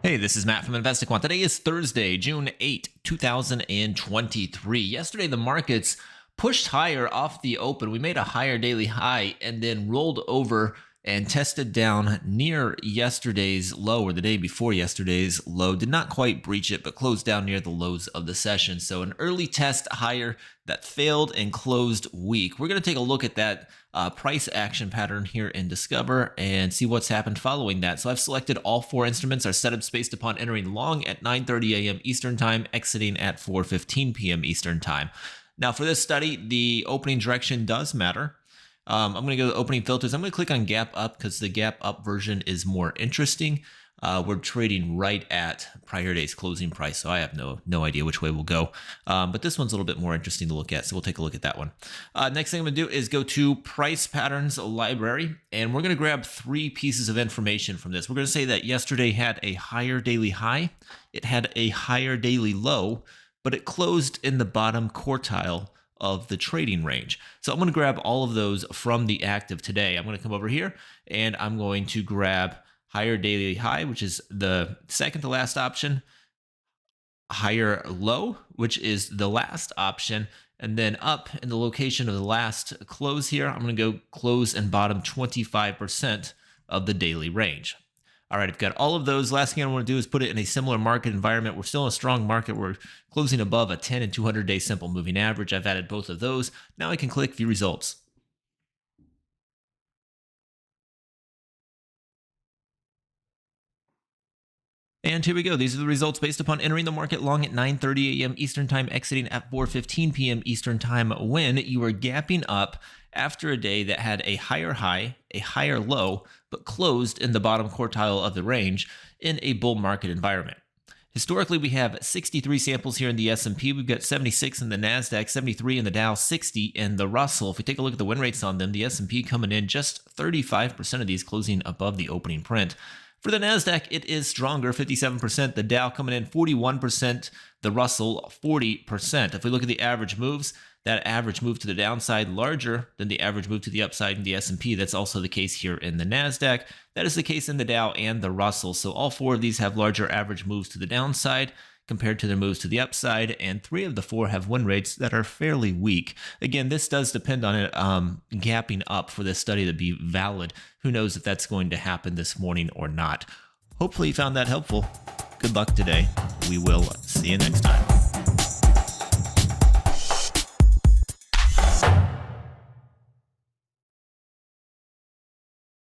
Hey, this is Matt from InvestiQuant. Today is Thursday, June 8, 2023. Yesterday, the markets pushed higher off the open. We made a higher daily high and then rolled over and tested down near yesterday's low, or the day before yesterday's low. Did not quite breach it, but closed down near the lows of the session. So an early test higher that failed and closed weak. We're going to take a look at that price action pattern here in Discover and see what's happened following that. So I've selected all four instruments. Our setups based upon entering long at 9:30 a.m. Eastern Time, exiting at 4:15 p.m. Eastern Time. Now for this study, the opening direction does matter. I'm going to go to opening filters. I'm going to click on gap up because the gap up version is more interesting. We're trading right at prior day's closing price, so I have no idea which way we'll go. But this one's a little bit more interesting to look at, so we'll take a look at that one. Next thing I'm going to do is go to Price Patterns Library, and we're going to grab three pieces of information from this. We're going to say that yesterday had a higher daily high, it had a higher daily low, but it closed in the bottom quartile of the trading range. So I'm going to grab all of those from the active today. I'm going to come over here and I'm going to grab higher daily high, which is the second to last option, higher low, which is the last option, and then up in the location of the last close here, I'm going to go close and bottom 25% of the daily range. All right, I've got all of those. Last thing I want to do is put it in a similar market environment. We're still in a strong market. We're closing above a 10 and 200-day simple moving average. I've added both of those. Now I can click View Results. And here we go. These are the results based upon entering the market long at 9:30 a.m. Eastern Time, exiting at 4:15 p.m. Eastern Time, when you were gapping up after a day that had a higher high, a higher low, but closed in the bottom quartile of the range in a bull market environment. Historically, we have 63 samples here in the S&P. We've got 76 in the NASDAQ, 73 in the Dow, 60 in the Russell. If we take a look at the win rates on them, the S&P coming in just 35% of these closing above the opening print. For the NASDAQ, it is stronger, 57%. The Dow coming in 41%. The Russell, 40%. If we look at the average moves, that average move to the downside larger than the average move to the upside in the S&P. That's also the case here in the NASDAQ. That is the case in the Dow and the Russell. So all four of these have larger average moves to the downside compared to their moves to the upside, and three of the four have win rates that are fairly weak. Again, this does depend on it gapping up for this study to be valid. Who knows if that's going to happen this morning or not. Hopefully you found that helpful. Good luck today. We will see you next time.